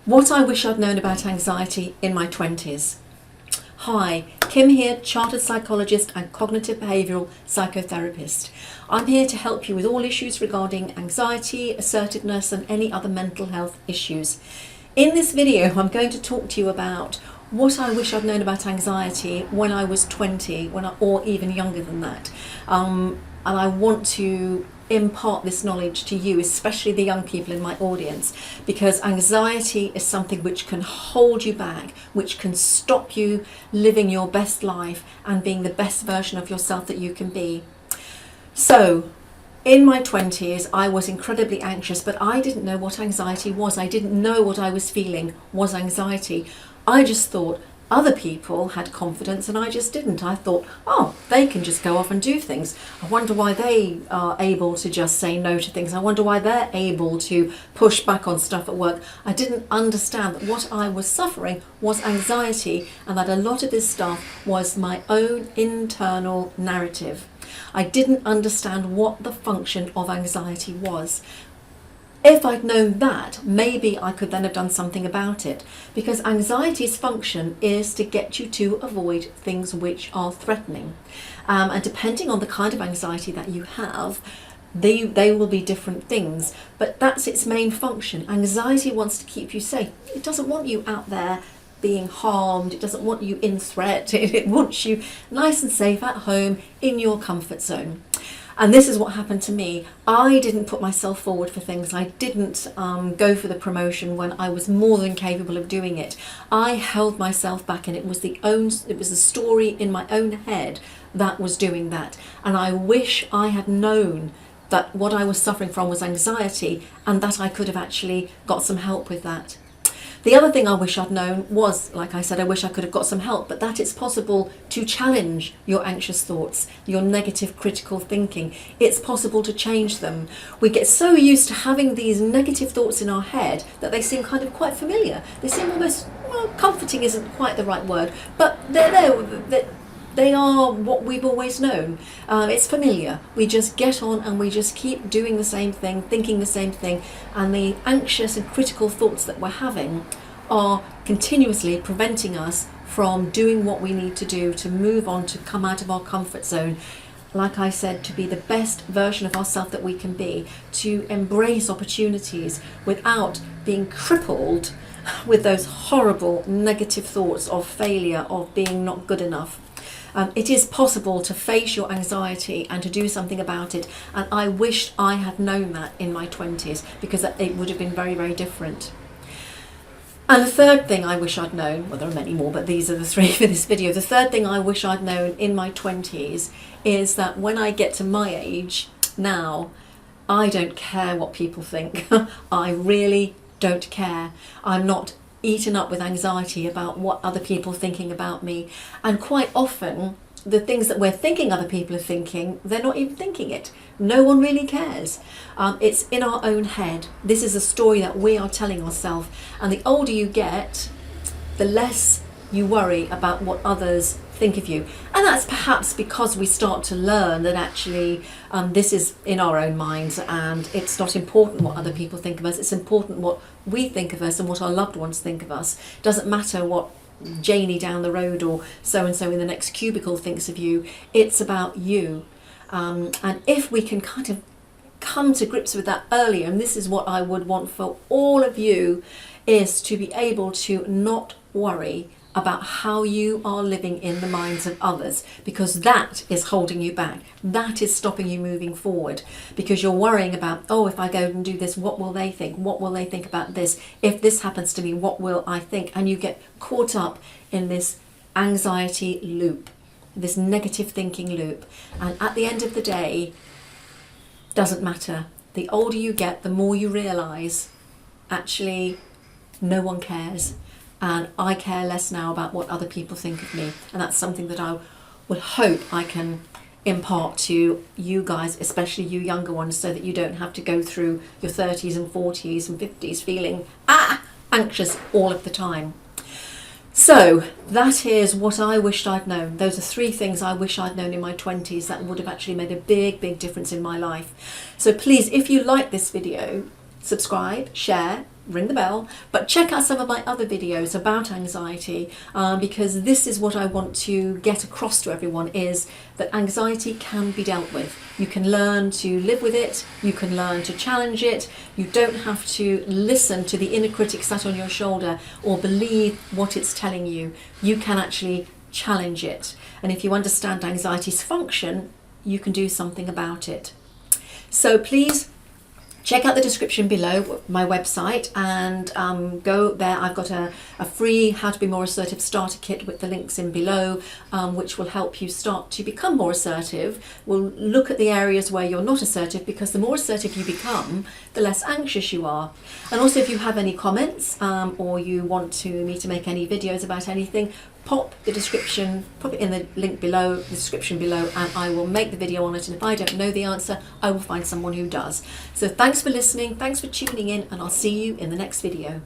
What I wish I'd known about anxiety in my 20s. Hi, Kim here, chartered psychologist and cognitive behavioural psychotherapist. I'm here to help you with all issues regarding anxiety, assertiveness and any other mental health issues. In this video, I'm going to talk to you about what I wish I'd known about anxiety when I was 20, or even younger than that. And I want to impart this knowledge to you, especially the young people in my audience, because anxiety is something which can hold you back, which can stop you living your best life and being the best version of yourself that you can be. So in my 20s, I was incredibly anxious, but I didn't know what anxiety was. I didn't know what I was feeling was anxiety. I just thought other people had confidence and I just didn't. I thought, oh, they can just go off and do things. I wonder why they are able to just say no to things. I wonder why they're able to push back on stuff at work. I didn't understand that what I was suffering was anxiety and that a lot of this stuff was my own internal narrative. I didn't understand what the function of anxiety was. If I'd known that, maybe I could then have done something about it, because anxiety's function is to get you to avoid things which are threatening. And depending on the kind of anxiety that you have, they will be different things, but that's its main function. Anxiety wants to keep you safe. It doesn't want you out there being harmed. It doesn't want you in threat. It wants you nice and safe at home in your comfort zone. And this is what happened to me. I didn't put myself forward for things. I didn't go for the promotion when I was more than capable of doing it. I held myself back, and it was the story in my own head that was doing that. And I wish I had known that what I was suffering from was anxiety, and that I could have actually got some help with that. The other thing I wish I'd known was, like I said, I wish I could have got some help, but that it's possible to challenge your anxious thoughts, your negative critical thinking. It's possible to change them. We get so used to having these negative thoughts in our head that they seem kind of quite familiar. They seem almost, well, comforting isn't quite the right word, but they're there. They are what we've always known. It's familiar. We just get on and we just keep doing the same thing, thinking the same thing, and the anxious and critical thoughts that we're having are continuously preventing us from doing what we need to do to move on, to come out of our comfort zone. Like I said, to be the best version of ourselves that we can be, to embrace opportunities without being crippled with those horrible negative thoughts of failure, of being not good enough. It is possible to face your anxiety and to do something about it, and I wish I had known that in my 20s, because it would have been very, very different. And the third thing I wish I'd known, well, there are many more, but these are the three for this video. The third thing I wish I'd known in my 20s is that when I get to my age now, I don't care what people think. I really don't care. I'm not eaten up with anxiety about what other people are thinking about me, and quite often the things that we're thinking other people are thinking, they're not even thinking it. No one really cares. It's in our own head. This is a story that we are telling ourselves, and the older you get, the less you worry about what others think of you. And that's perhaps because we start to learn that actually this is in our own minds, and it's not important what other people think of us. It's important what we think of us and what our loved ones think of us. It doesn't matter what Janie down the road or so-and-so in the next cubicle thinks of you. It's about you. And if we can kind of come to grips with that earlier, and this is what I would want for all of you, is to be able to not worry about how you are living in the minds of others, because that is holding you back. That is stopping you moving forward, because you're worrying about, oh, if I go and do this, what will they think? What will they think about this? If this happens to me, what will I think? And you get caught up in this anxiety loop, this negative thinking loop. And at the end of the day, doesn't matter. The older you get, the more you realise actually no one cares. And I care less now about what other people think of me. And that's something that I would hope I can impart to you guys, especially you younger ones, so that you don't have to go through your 30s and 40s and 50s feeling anxious all of the time. So that is what I wished I'd known. Those are three things I wish I'd known in my 20s that would have actually made a big, big difference in my life. So please, if you like this video, subscribe, share, ring the bell, but check out some of my other videos about anxiety, because this is what I want to get across to everyone, is that anxiety can be dealt with. You can learn to live with it, you can learn to challenge it. You don't have to listen to the inner critic sat on your shoulder or believe what it's telling you. You can actually challenge it. And if you understand anxiety's function, you can do something about it. So please check out the description below, my website, and go there. I've got a free How to Be More Assertive starter kit with the links in below, which will help you start to become more assertive. We'll look at the areas where you're not assertive, because the more assertive you become, the less anxious you are. And also, if you have any comments or you want me to make any videos about anything, pop it in the link below, the description below, and I will make the video on it. And if I don't know the answer, I will find someone who does. So thanks for listening, thanks for tuning in, and I'll see you in the next video.